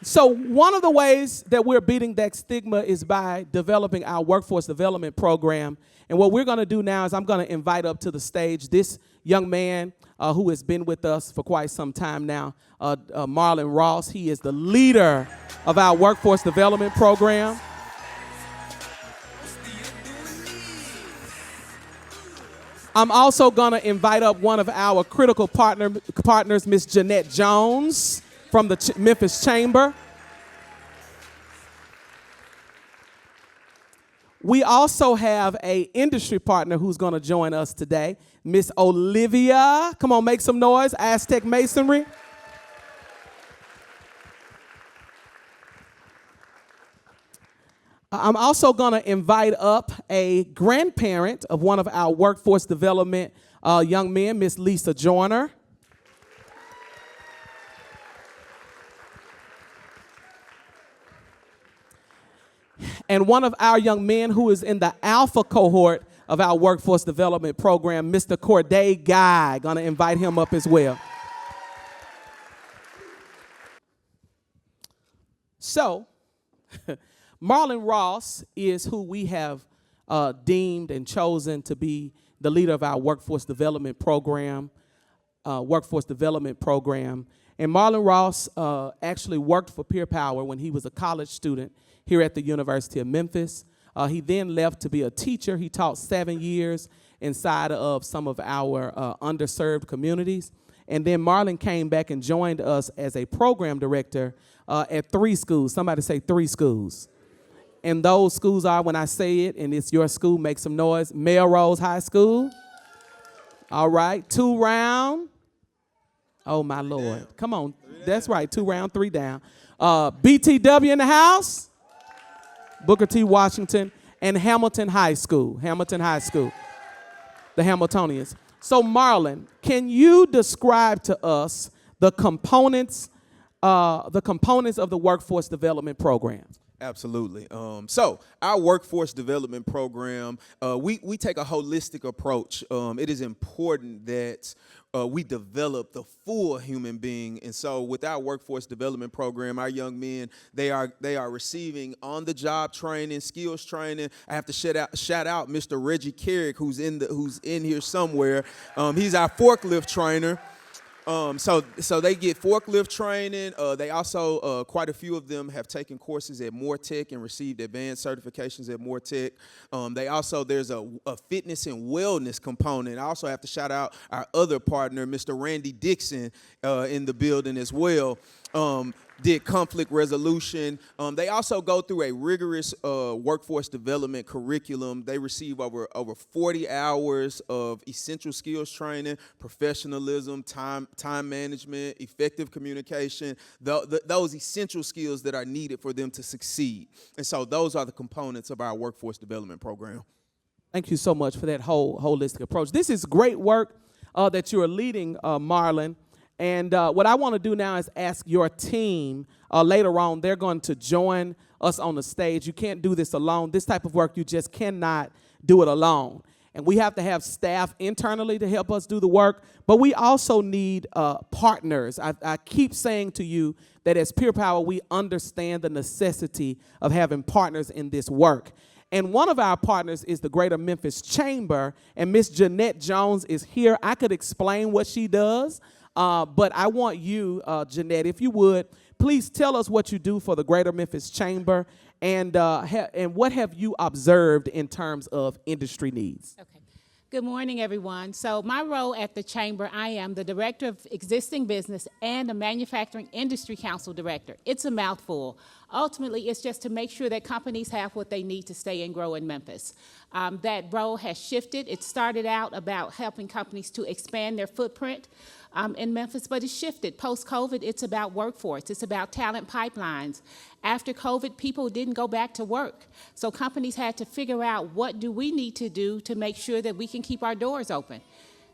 So one of the ways that we're beating that stigma is by developing our workforce development program. And what we're going to do now is I'm going to invite up to the stage this young man who has been with us for quite some time now, Marlon Ross. He is the leader of our workforce development program. I'm also going to invite up one of our critical partners, Miss Jeanette Jones from the Memphis Chamber. We also have an industry partner who's going to join us today, Miss Olivia. Come on, make some noise, Aztec Masonry. I'm also going to invite up a grandparent of one of our workforce development young men, Miss Lisa Joyner. And one of our young men who is in the alpha cohort of our workforce development program, Mr. Corday Guy. Going to invite him up as well. So, Marlon Ross is who we have deemed and chosen to be the leader of our workforce development program. And Marlon Ross actually worked for Peer Power when he was a college student here at the University of Memphis. He then left to be a teacher. He taught 7 years inside of some of our underserved communities. And then Marlon came back and joined us as a program director at 3 schools. Somebody say 3 schools. And those schools are, when I say it, and it's your school, make some noise, Melrose High School. All right, 2 round. Oh, my Lord. Come on. That's right, 2 round, 3 down. BTW in the house. Booker T. Washington. And Hamilton High School. The Hamiltonians. So, Marlon, can you describe to us the components of the workforce development program? Absolutely. So our workforce development program, we take a holistic approach. It is important that we develop the full human being. And so with our workforce development program, our young men, they are receiving on-the-job training, skills training. I have to shout out Mr. Reggie Carrick, who's in here somewhere. He's our forklift trainer. So they get forklift training. They also, quite a few of them have taken courses at Tech and received advanced certifications at Tech. There's a fitness and wellness component. I also have to shout out our other partner, Mr. Randy Dixon, in the building as well. Did conflict resolution. They also go through a rigorous workforce development curriculum. They receive over 40 hours of essential skills training, professionalism, time management, effective communication, those essential skills that are needed for them to succeed. And so those are the components of our workforce development program. Thank you so much for that whole holistic approach. This is great work that you are leading, Marlon. And what I want to do now is ask your team later on. They're going to join us on the stage. You can't do this alone. This type of work, you just cannot do it alone. And we have to have staff internally to help us do the work. But we also need partners. I keep saying to you that as Peer Power, we understand the necessity of having partners in this work. And one of our partners is the Greater Memphis Chamber. And Miss Jeanette Jones is here. I could explain what she does. But I want you, Jeanette, if you would, please tell us what you do for the Greater Memphis Chamber and what have you observed in terms of industry needs? Okay. Good morning, everyone. So my role at the Chamber, I am the Director of Existing Business and the Manufacturing Industry Council Director. It's a mouthful. Ultimately, it's just to make sure that companies have what they need to stay and grow in Memphis. That role has shifted. It started out about helping companies to expand their footprint in Memphis, but it's shifted. Post-COVID, it's about workforce. It's about talent pipelines. After COVID, people didn't go back to work. So companies had to figure out what do we need to do to make sure that we can keep our doors open.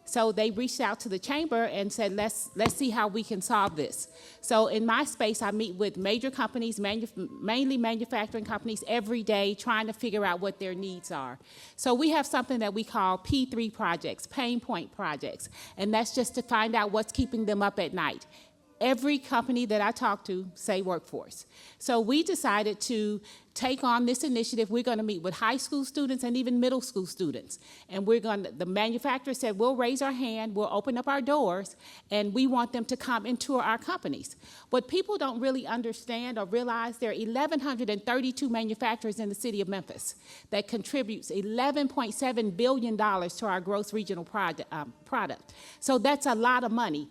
So they reached out to the chamber and said, let's see how we can solve this. So in my space, I meet with major companies, mainly manufacturing companies, every day, trying to figure out what their needs are. So we have something that we call P3 projects, pain point projects, and that's just to find out what's keeping them up at night. every company that I talk to say workforce. So we decided to take on this initiative. We're going to meet with high school students and even middle school students. And the manufacturer said, we'll raise our hand, we'll open up our doors, and we want them to come and tour our companies. What people don't really understand or realize, there are 1,132 manufacturers in the city of Memphis that contributes $11.7 billion to our gross regional product. So that's a lot of money.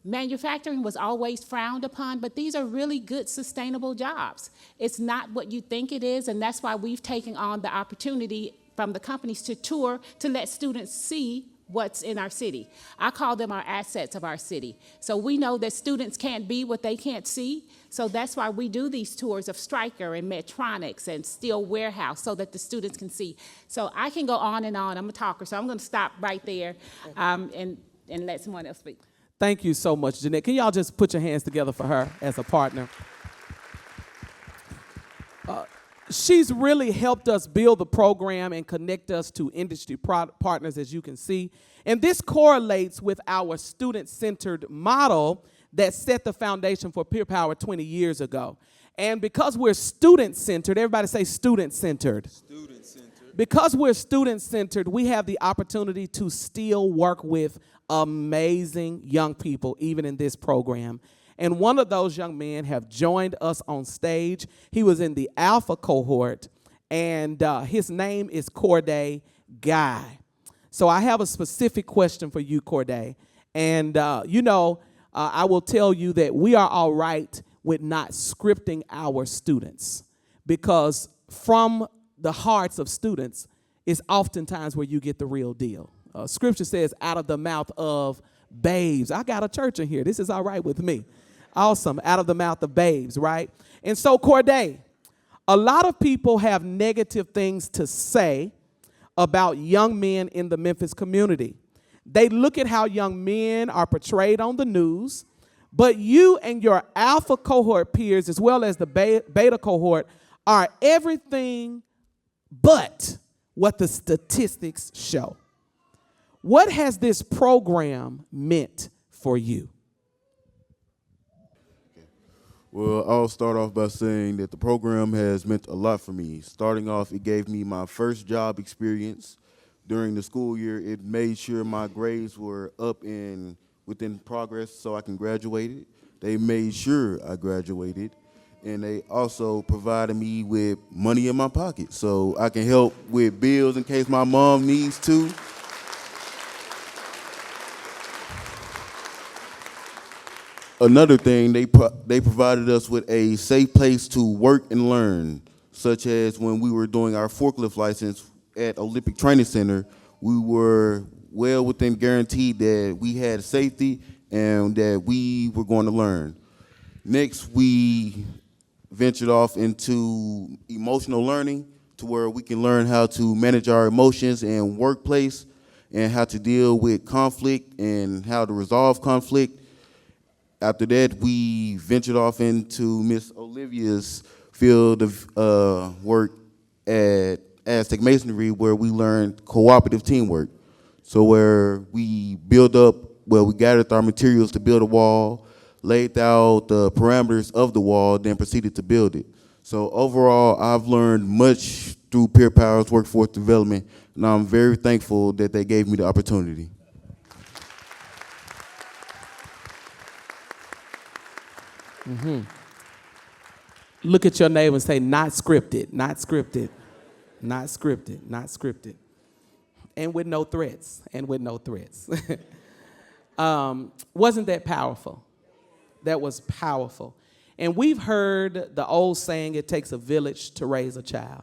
Manufacturing was always frowned upon, but these are really good, sustainable jobs. It's not what you think it is, and that's why we've taken on the opportunity from the companies to tour to let students see what's in our city. I call them our assets of our city. So we know that students can't be what they can't see, so that's why we do these tours of Stryker and Medtronics and Steel Warehouse so that the students can see. So I can go on and on. I'm a talker, so I'm going to stop right there and let someone else speak. Thank you so much, Jeanette. Can y'all just put your hands together for her as a partner? She's really helped us build the program and connect us to industry partners, as you can see. And this correlates with our student-centered model that set the foundation for Peer Power 20 years ago. And because we're student-centered, everybody say student-centered. Student-centered. Because we're student-centered, we have the opportunity to still work with amazing young people, even in this program. And one of those young men have joined us on stage. He was in the Alpha cohort, and his name is Corday Guy. So I have a specific question for you, Corday. And, I will tell you that we are all right with not scripting our students, because from the hearts of students is oftentimes where you get the real deal. Scripture says, out of the mouth of babes. I got a church in here. This is all right with me. Awesome. Out of the mouth of babes, right? And so, Corday, a lot of people have negative things to say about young men in the Memphis community. They look at how young men are portrayed on the news, but you and your Alpha cohort peers, as well as the Beta cohort, are everything but what the statistics show. What has this program meant for you? Well, I'll start off by saying that the program has meant a lot for me. Starting off, it gave me my first job experience during the school year. It made sure my grades were up and within progress so I can graduate. They made sure I graduated. And they also provided me with money in my pocket so I can help with bills in case my mom needs to. Another thing, they provided us with a safe place to work and learn, such as when we were doing our forklift license at Olympic Training Center, we were well within guaranteed that we had safety and that we were going to learn. Next, we ventured off into emotional learning to where we can learn how to manage our emotions in workplace and how to deal with conflict and how to resolve conflict. After that, we ventured off into Miss Olivia's field of work at Aztec Masonry, where we learned cooperative teamwork. So where we we gathered our materials to build a wall, laid out the parameters of the wall, then proceeded to build it. So overall, I've learned much through Peer Power's workforce development, and I'm very thankful that they gave me the opportunity. Mm-hmm. Look at your neighbor and say, not scripted, not scripted, not scripted, not scripted. And with no threats, and with no threats. Wasn't that powerful? That was powerful. And we've heard the old saying, it takes a village to raise a child.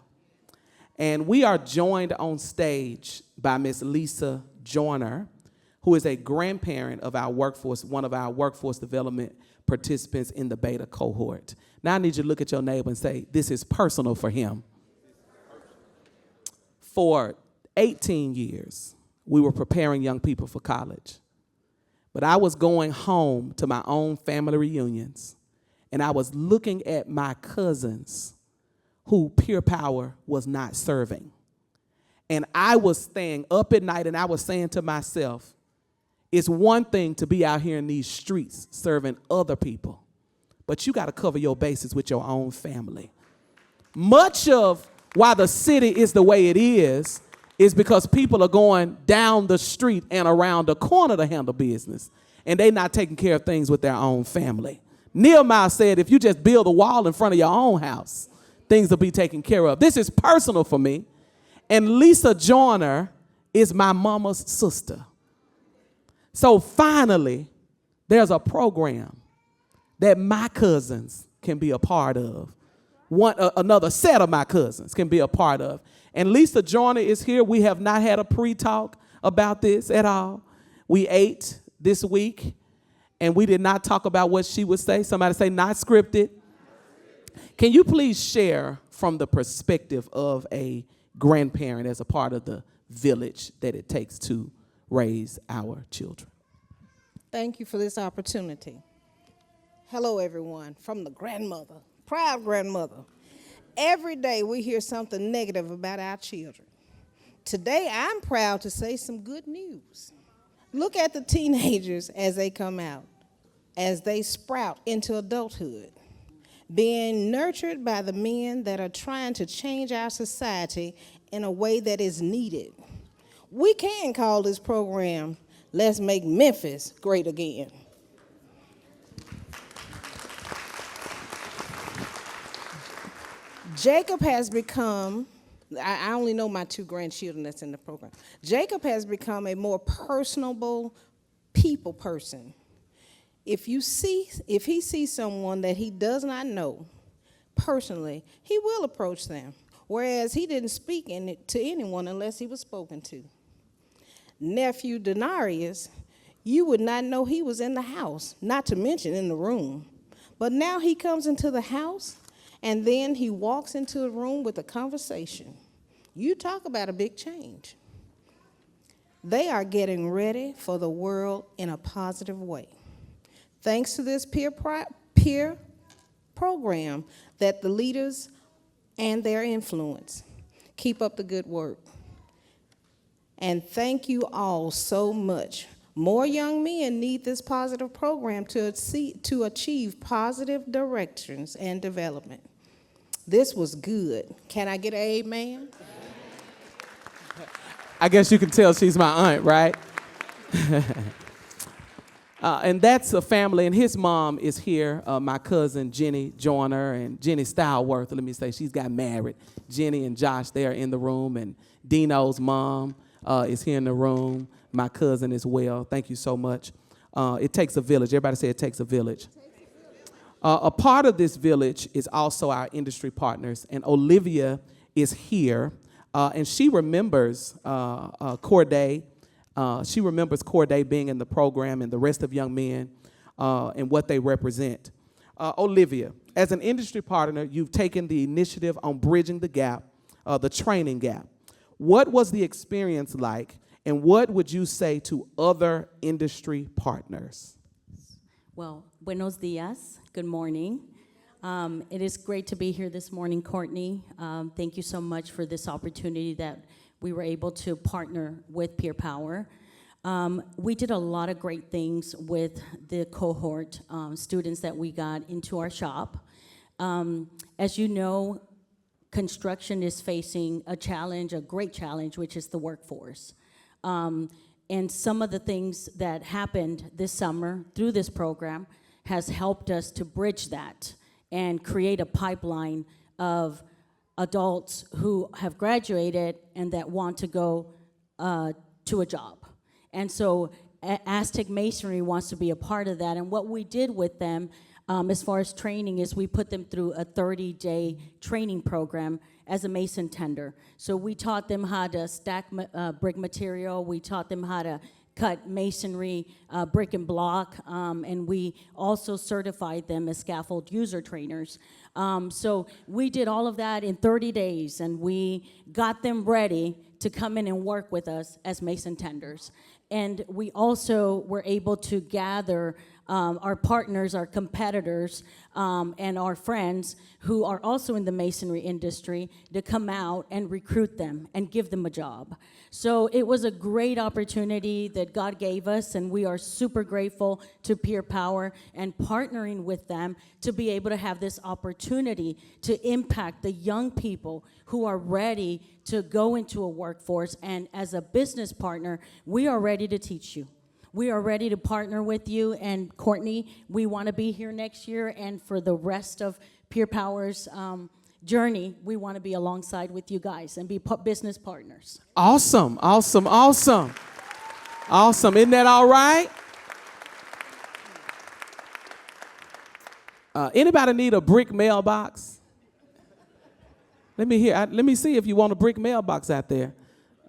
And we are joined on stage by Miss Lisa Joyner, who is a grandparent of our workforce, one of our workforce development participants in the Beta cohort. Now I need you to look at your neighbor and say, this is personal for him. For 18 years, we were preparing young people for college. But I was going home to my own family reunions, and I was looking at my cousins who Peer Power was not serving. And I was staying up at night, and I was saying to myself, It's one thing to be out here in these streets serving other people, but you got to cover your bases with your own family. Much of why the city is the way it is because people are going down the street and around the corner to handle business, and they're not taking care of things with their own family. Nehemiah said, if you just build a wall in front of your own house, things will be taken care of. This is personal for me. And Lisa Joyner is my mama's sister. So finally, there's a program that my cousins can be a part of. Another set of my cousins can be a part of. And Lisa Joyner is here. We have not had a pre-talk about this at all. We ate this week, and we did not talk about what she would say. Somebody say, not scripted. Can you please share from the perspective of a grandparent as a part of the village that it takes to raise our children? Thank you for this opportunity. Hello, everyone, from the grandmother, proud grandmother. Every day we hear something negative about our children. Today, I'm proud to say some good news. Look at the teenagers as they come out, as they sprout into adulthood, being nurtured by the men that are trying to change our society in a way that is needed. We can call this program, Let's Make Memphis Great Again. Jacob has become, I only know my 2 grandchildren that's in the program. Jacob has become a more personable people person. If he sees someone that he does not know personally, he will approach them, whereas he didn't speak to anyone unless he was spoken to. Nephew Denarius, you would not know he was in the house, not to mention in the room. But now he comes into the house, and then he walks into a room with a conversation. You talk about a big change. They are getting ready for the world in a positive way. Thanks to this peer program that the leaders and their influence. Keep up the good work. And thank you all so much. More young men need this positive program to achieve positive directions and development. This was good. Can I get an amen? I guess you can tell she's my aunt, right? And that's a family, and his mom is here, my cousin Jenny Joyner and Jenny Stylworth. Let me say, she's got married. Jenny and Josh, they are in the room, and Dino's mom is here in the room, my cousin as well. Thank you so much. It takes a village. Everybody say it takes a village. A part of this village is also our industry partners, and Olivia is here, and she remembers Corday. She remembers Corday being in the program and the rest of young men and what they represent. Olivia, as an industry partner, you've taken the initiative on bridging the gap, the training gap. What was the experience like, and what would you say to other industry partners? Well, buenos dias. Good morning. It is great to be here this morning, Courtney. Thank you so much for this opportunity that we were able to partner with Peer Power. We did a lot of great things with the cohort students that we got into our shop. As you know, construction is facing a challenge, a great challenge, which is the workforce. And some of the things that happened this summer through this program has helped us to bridge that and create a pipeline of adults who have graduated and that want to go to a job. And so Aztec Masonry wants to be a part of that. And what we did with them as far as training is we put them through a 30-day training program as a mason tender. So we taught them how to stack brick material. We taught them how to cut masonry, brick and block, and we also certified them as scaffold user trainers. So we did all of that in 30 days, and we got them ready to come in and work with us as mason tenders. And we also were able to gather our partners, our competitors, and our friends who are also in the masonry industry to come out and recruit them and give them a job. So it was a great opportunity that God gave us, and we are super grateful to Peer Power and partnering with them to be able to have this opportunity to impact the young people who are ready to go into a workforce. And as a business partner, we are ready to teach you. We are ready to partner with you. And Courtney, we want to be here next year. And for the rest of Peer Power's journey, we want to be alongside with you guys and be business partners. Awesome, awesome, awesome. Awesome. Isn't that all right? Anybody need a brick mailbox? Let me see if you want a brick mailbox out there.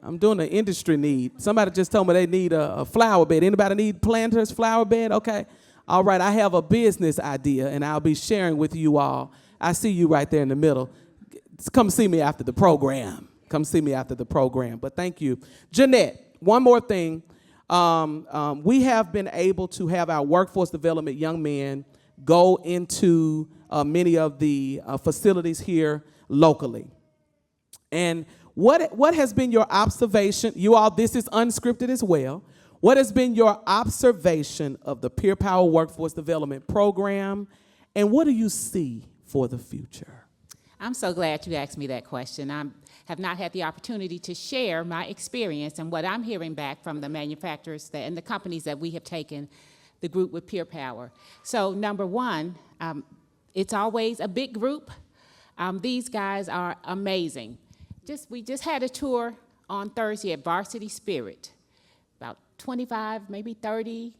I'm doing an industry need. Somebody just told me they need a flower bed. Anybody need planters, flower bed? Okay. All right, I have a business idea, and I'll be sharing with you all. I see you right there in the middle. Come see me after the program. Come see me after the program. But thank you. Jeanette, one more thing. We have been able to have our workforce development young men go into many of the facilities here locally. And what has been your observation? You all, this is unscripted as well. What has been your observation of the Peer Power Workforce Development Program, and what do you see for the future? I'm so glad you asked me that question. I have not had the opportunity to share my experience and what I'm hearing back from the manufacturers and the companies that we have taken the group with Peer Power. So number one, it's always a big group. These guys are amazing. We just had a tour on Thursday at Varsity Spirit, about 25, maybe 30.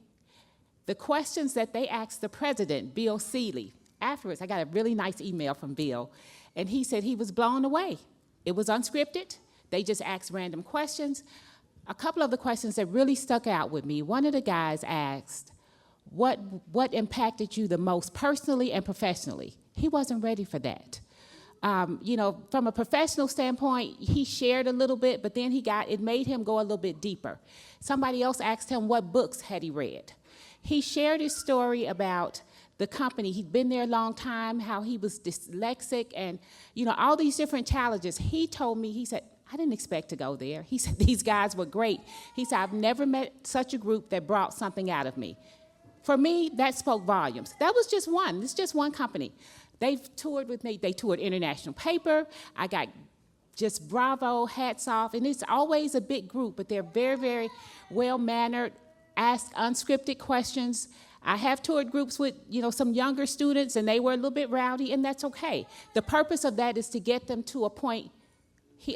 The questions that they asked the president, Bill Seeley, afterwards, I got a really nice email from Bill, and he said he was blown away. It was unscripted. They just asked random questions. A couple of the questions that really stuck out with me, one of the guys asked, what impacted you the most personally and professionally? He wasn't ready for that. From a professional standpoint, he shared a little bit, but then it made him go a little bit deeper. Somebody else asked him what books had he read. He shared his story about the company. He'd been there a long time, how he was dyslexic and, all these different challenges. He told me, he said, I didn't expect to go there. He said, these guys were great. He said, I've never met such a group that brought something out of me. For me, that spoke volumes. That was just one. It's just one company. They've toured with me. They toured International Paper. I got just bravo, hats off. And it's always a big group, but they're very, very well-mannered, ask unscripted questions. I have toured groups with, some younger students, and they were a little bit rowdy, and that's okay. The purpose of that is to get them to a point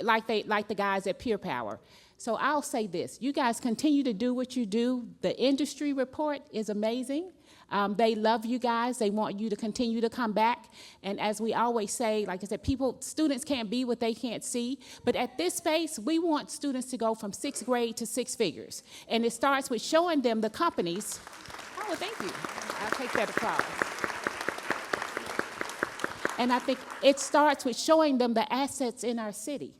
like the guys at Peer Power. So I'll say this. You guys continue to do what you do. The industry report is amazing. They love you guys. They want you to continue to come back. And as we always say, like I said, students can't be what they can't see. But at this space, we want students to go from 6th grade to 6 figures. And it starts with showing them the companies. Oh, thank you. I'll take that applause. And I think it starts with showing them the assets in our city.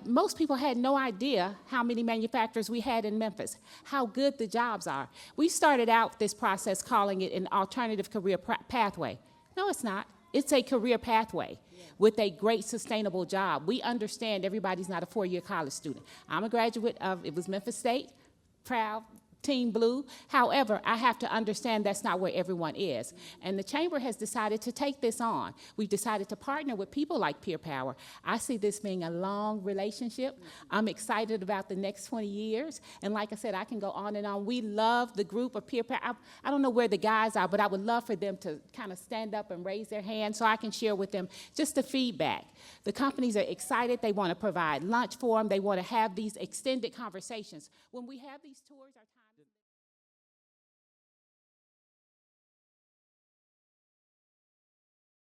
Most people had no idea how many manufacturers we had in Memphis, how good the jobs are. We started out this process calling it an alternative career pathway. No, it's not. It's a career pathway with a great sustainable job. We understand everybody's not a 4-year college student. I'm a graduate of, it was Memphis State, proud, Team Blue. However, I have to understand that's not where everyone is. And the Chamber has decided to take this on. We've decided to partner with people like Peer Power. I see this being a long relationship. I'm excited about the next 20 years. And like I said, I can go on and on. We love the group of Peer Power. I don't know where the guys are, but I would love for them to kind of stand up and raise their hand so I can share with them just the feedback. The companies are excited. They want to provide lunch for them. They want to have these extended conversations. When we have these tours, our time